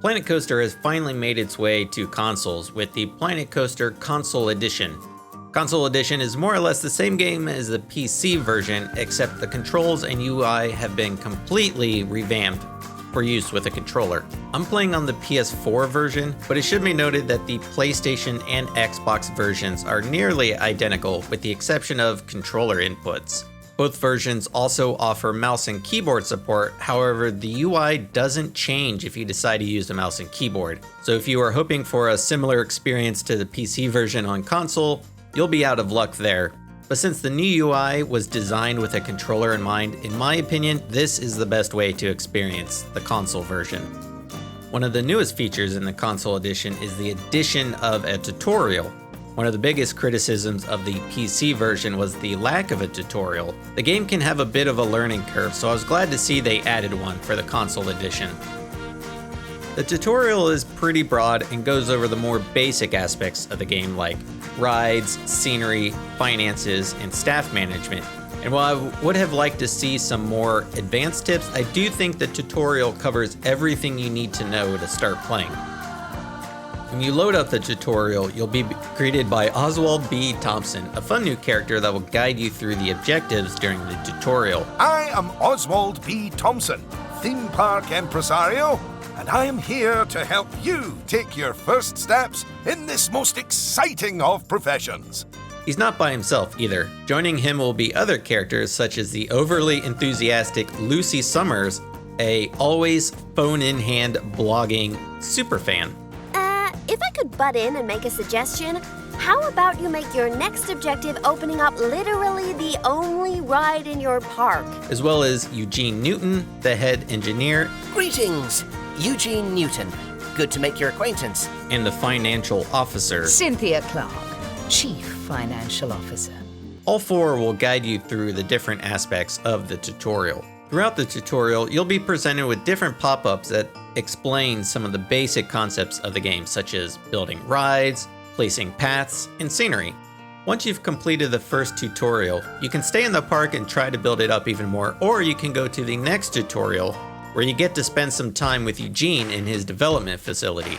Planet Coaster has finally made its way to consoles with the Planet Coaster Console Edition. Console Edition is more or less the same game as the PC version, except the controls and UI have been completely revamped for use with a controller. I'm playing on the PS4 version, but it should be noted that the PlayStation and Xbox versions are nearly identical with the exception of controller inputs. Both versions also offer mouse and keyboard support, however the UI doesn't change if you decide to use the mouse and keyboard. So if you are hoping for a similar experience to the PC version on console, you'll be out of luck there. But since the new UI was designed with a controller in mind, in my opinion, this is the best way to experience the console version. One of the newest features in the console edition is the addition of a tutorial. One of the biggest criticisms of the PC version was the lack of a tutorial. The game can have a bit of a learning curve, so I was glad to see they added one for the console edition. The tutorial is pretty broad and goes over the more basic aspects of the game like rides, scenery, finances, and staff management. And while I would have liked to see some more advanced tips, I do think the tutorial covers everything you need to know to start playing. When you load up the tutorial, you'll be greeted by Oswald B. Thompson, a fun new character that will guide you through the objectives during the tutorial. I am Oswald B. Thompson, theme park impresario, and I am here to help you take your first steps in this most exciting of professions. He's not by himself either. Joining him will be other characters such as the overly enthusiastic Lucy Summers, a always phone-in-hand blogging superfan. If I could butt in and make a suggestion, how about you make your next objective opening up literally the only ride in your park? As well as Eugene Newton, the head engineer. Greetings, Eugene Newton. Good to make your acquaintance. And the financial officer. Cynthia Clark, Chief Financial Officer. All four will guide you through the different aspects of the tutorial. Throughout the tutorial, you'll be presented with different pop-ups that explain some of the basic concepts of the game, such as building rides, placing paths, and scenery. Once you've completed the first tutorial, you can stay in the park and try to build it up even more, or you can go to the next tutorial, where you get to spend some time with Eugene in his development facility.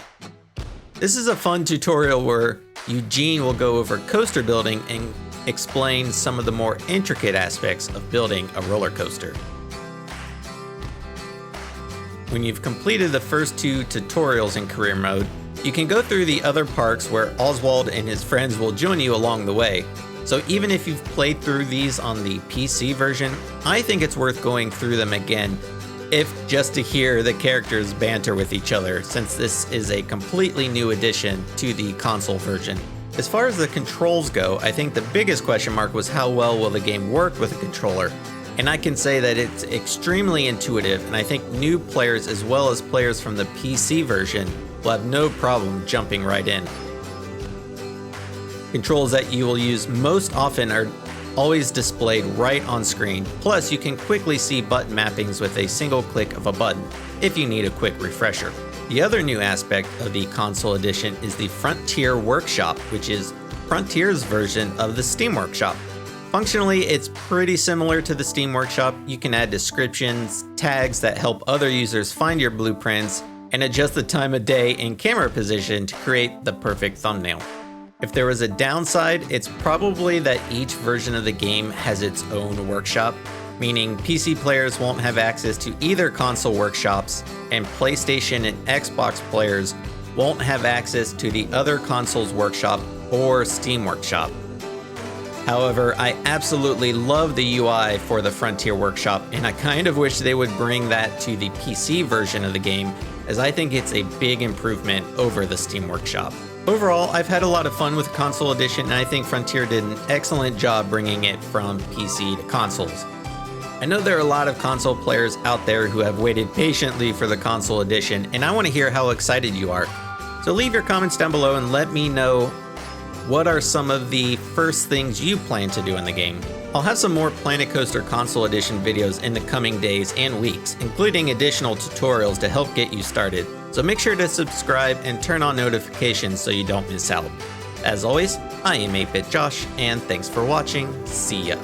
This is a fun tutorial where Eugene will go over coaster building and explain some of the more intricate aspects of building a roller coaster. When you've completed the first two tutorials in career mode, you can go through the other parks where Oswald and his friends will join you along the way. So even if you've played through these on the PC version, I think it's worth going through them again, if just to hear the characters banter with each other, since this is a completely new addition to the console version. As far as the controls go, I think the biggest question mark was how well will the game work with a controller. And I can say that it's extremely intuitive, and I think new players as well as players from the PC version will have no problem jumping right in. Controls that you will use most often are always displayed right on screen, plus you can quickly see button mappings with a single click of a button, if you need a quick refresher. The other new aspect of the console edition is the Frontier Workshop, which is Frontier's version of the Steam Workshop. Functionally, it's pretty similar to the Steam Workshop. You can add descriptions, tags that help other users find your blueprints, and adjust the time of day and camera position to create the perfect thumbnail. If there was a downside, it's probably that each version of the game has its own workshop, meaning PC players won't have access to either console workshops, and PlayStation and Xbox players won't have access to the other console's workshop or Steam Workshop. However, I absolutely love the UI for the Frontier Workshop, and I kind of wish they would bring that to the PC version of the game, as I think it's a big improvement over the Steam Workshop. Overall, I've had a lot of fun with the console edition, and I think Frontier did an excellent job bringing it from PC to consoles. I know there are a lot of console players out there who have waited patiently for the console edition, and I want to hear how excited you are. So leave your comments down below and let me know what are some of the first things you plan to do in the game. I'll have some more Planet Coaster Console Edition videos in the coming days and weeks, including additional tutorials to help get you started. So make sure to subscribe and turn on notifications so you don't miss out. As always, I am 8-Bit Josh, and thanks for watching. See ya.